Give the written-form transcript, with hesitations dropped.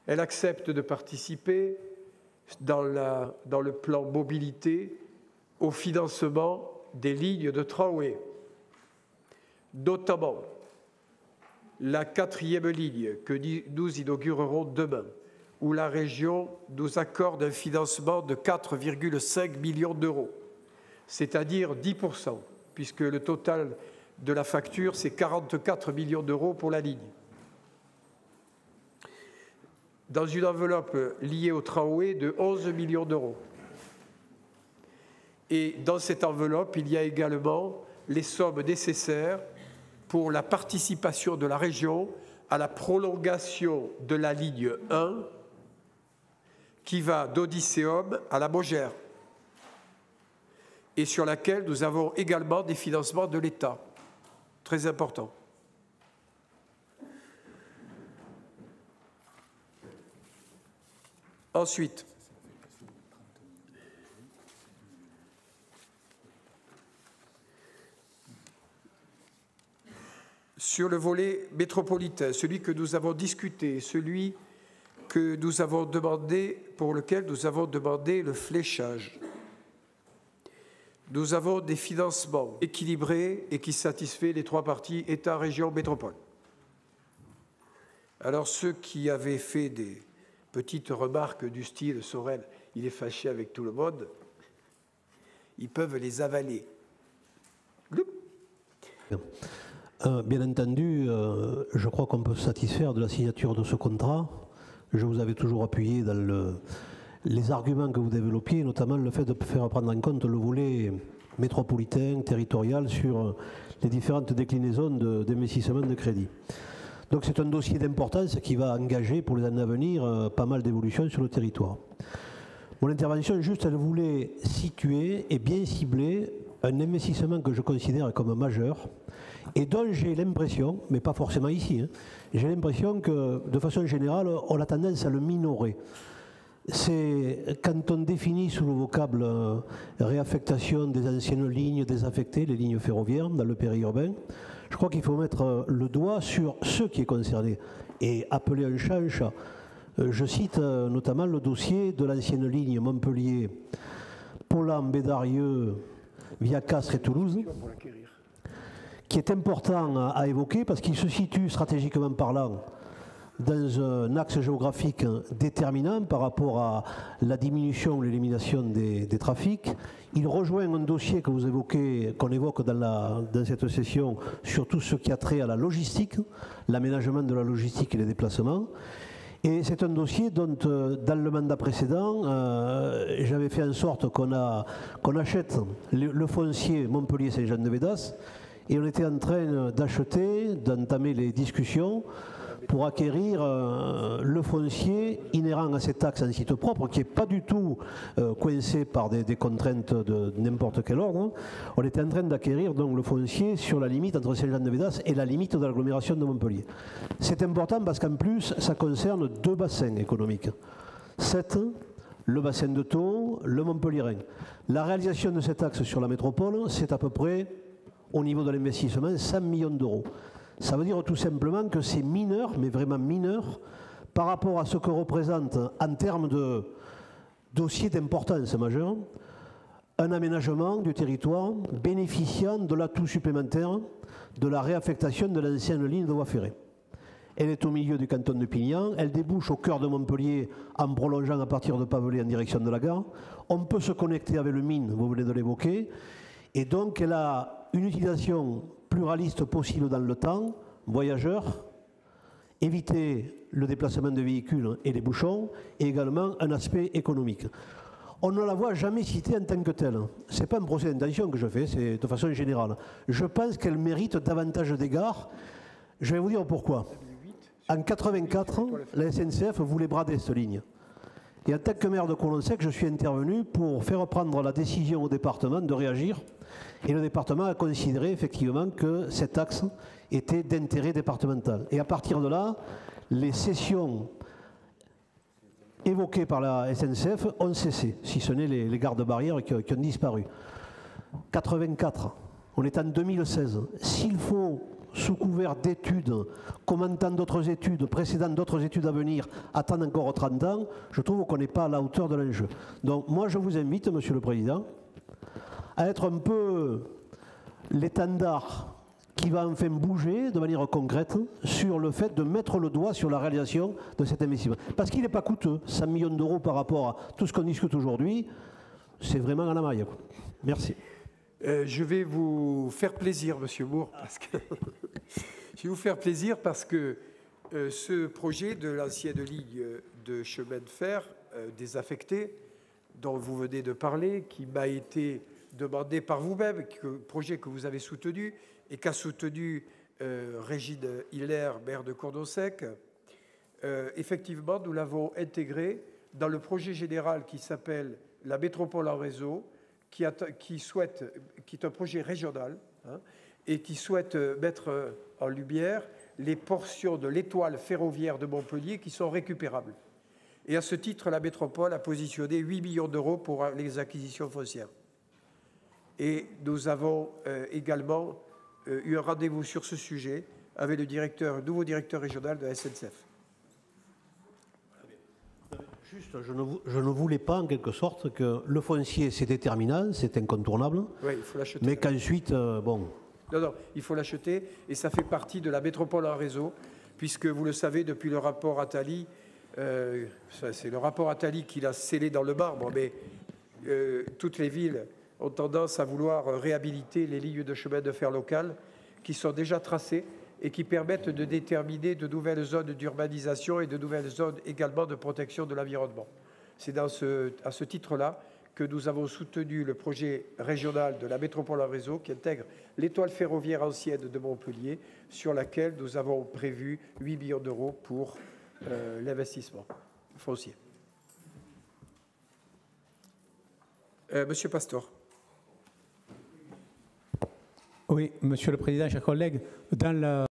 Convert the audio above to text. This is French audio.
Elle accepte de participer dans le plan mobilité au financement des lignes de tramway, notamment la 4e ligne que nous inaugurerons demain, où la région nous accorde un financement de 4,5 millions d'euros, c'est-à-dire 10%, puisque le total de la facture, c'est 44 millions d'euros pour la ligne. Dans une enveloppe liée au tramway de 11 millions d'euros. Et dans cette enveloppe, il y a également les sommes nécessaires pour la participation de la région à la prolongation de la ligne 1 qui va d'Odysseum à la Mogère et sur laquelle nous avons également des financements de l'État, très importants. Ensuite, sur le volet métropolitain, celui que nous avons discuté, celui que nous avons demandé, pour lequel nous avons demandé le fléchage, nous avons des financements équilibrés et qui satisfait les trois parties État, région, métropole. Alors ceux qui avaient fait des petites remarques du style « Sorel, il est fâché avec tout le monde », ils peuvent les avaler. Bien entendu, je crois qu'on peut se satisfaire de la signature de ce contrat. Je vous avais toujours appuyé dans les arguments que vous développiez, notamment le fait de faire prendre en compte le volet métropolitain, territorial, sur les différentes déclinaisons d'investissement de crédit. Donc c'est un dossier d'importance qui va engager pour les années à venir pas mal d'évolutions sur le territoire. Mon intervention, juste, elle voulait situer et bien cibler un investissement que je considère comme majeur et dont j'ai l'impression, mais pas forcément ici, hein, j'ai l'impression que de façon générale, on a tendance à le minorer. C'est quand on définit sous le vocable réaffectation des anciennes lignes désaffectées, les lignes ferroviaires dans le périurbain, je crois qu'il faut mettre le doigt sur ce qui est concerné et appeler un chat un chat. Je cite notamment le dossier de l'ancienne ligne Montpellier, Pollan-Bédarieux, via Castres et Toulouse, qui est important à évoquer parce qu'il se situe stratégiquement parlant dans un axe géographique déterminant par rapport à la diminution ou l'élimination des trafics. Il rejoint un dossier que vous évoquez, qu'on évoque dans cette session, sur tout ce qui a trait à la logistique, l'aménagement de la logistique et les déplacements. Et c'est un dossier dont, dans le mandat précédent, j'avais fait en sorte qu'on achète le foncier Montpellier-Saint-Jean-de-Védas, et on était en train d'acheter, d'entamer les discussions pour acquérir le foncier inhérent à cet axe en site propre, qui n'est pas du tout coincé par des contraintes de n'importe quel ordre. On était en train d'acquérir donc le foncier sur la limite entre Saint-Jean-de-Védas et la limite de l'agglomération de Montpellier. C'est important parce qu'en plus, ça concerne deux bassins économiques. 7, le bassin de Thau, le Montpelliérain. La réalisation de cet axe sur la métropole, c'est à peu près, au niveau de l'investissement, 100 millions d'euros. Ça veut dire tout simplement que c'est mineur, mais vraiment mineur, par rapport à ce que représente, en termes de dossier d'importance majeure, un aménagement du territoire bénéficiant de l'atout supplémentaire de la réaffectation de l'ancienne ligne de voie ferrée. Elle est au milieu du canton de Pignan, elle débouche au cœur de Montpellier en prolongeant à partir de Pavelay en direction de la gare. On peut se connecter avec le Mine, vous venez de l'évoquer, et donc elle a une utilisation pluraliste possible dans le temps, voyageurs, éviter le déplacement de véhicules et les bouchons, et également un aspect économique. On ne la voit jamais citée en tant que telle. Ce n'est pas un procès d'intention que je fais, c'est de façon générale. Je pense qu'elle mérite davantage d'égards. Je vais vous dire pourquoi. En 1984, la SNCF voulait brader cette ligne. Et en tant que maire de Colonsec, je suis intervenu pour faire prendre la décision au département de réagir. Et le département a considéré effectivement que cet axe était d'intérêt départemental. Et à partir de là, les cessions évoquées par la SNCF ont cessé, si ce n'est les gardes-barrières qui ont disparu. 84, on est en 2016. S'il faut sous couvert d'études, commentant d'autres études, précédant d'autres études à venir, attendent encore 30 ans, je trouve qu'on n'est pas à la hauteur de l'enjeu. Donc moi je vous invite, Monsieur le Président, à être un peu l'étendard qui va enfin bouger de manière concrète sur le fait de mettre le doigt sur la réalisation de cet investissement. Parce qu'il n'est pas coûteux, 100 millions d'euros par rapport à tout ce qu'on discute aujourd'hui, c'est vraiment à la maille. Merci. Je vais vous faire plaisir, Monsieur Moore, parce que je vais vous faire plaisir parce que ce projet de l'ancienne ligne de chemin de fer désaffecté, dont vous venez de parler, qui m'a été demandé par vous-même, projet que vous avez soutenu et qu'a soutenu Régine Hiller, maire de Cournonsec, effectivement, nous l'avons intégré dans le projet général qui s'appelle la métropole en réseau, qui est un projet régional et qui souhaite mettre en lumière les portions de l'étoile ferroviaire de Montpellier qui sont récupérables. Et à ce titre, la métropole a positionné 8 millions d'euros pour les acquisitions foncières. Et nous avons également eu un rendez-vous sur ce sujet avec le nouveau directeur régional de la SNCF. Juste, je ne voulais pas, en quelque sorte, que le foncier, c'est déterminant, c'est incontournable, oui, il faut l'acheter. mais qu'ensuite, bon... Non, il faut l'acheter, et ça fait partie de la métropole en réseau, puisque, vous le savez, depuis le rapport Attali, c'est le rapport Attali qui l'a scellé dans le marbre, mais toutes les villes ont tendance à vouloir réhabiliter les lignes de chemin de fer locales qui sont déjà tracées et qui permettent de déterminer de nouvelles zones d'urbanisation et de nouvelles zones également de protection de l'environnement. C'est à ce titre-là que nous avons soutenu le projet régional de la métropole en réseau qui intègre l'étoile ferroviaire ancienne de Montpellier, sur laquelle nous avons prévu 8 millions d'euros pour l'investissement foncier. Monsieur Pastor. Oui, Monsieur le Président, chers collègues, dans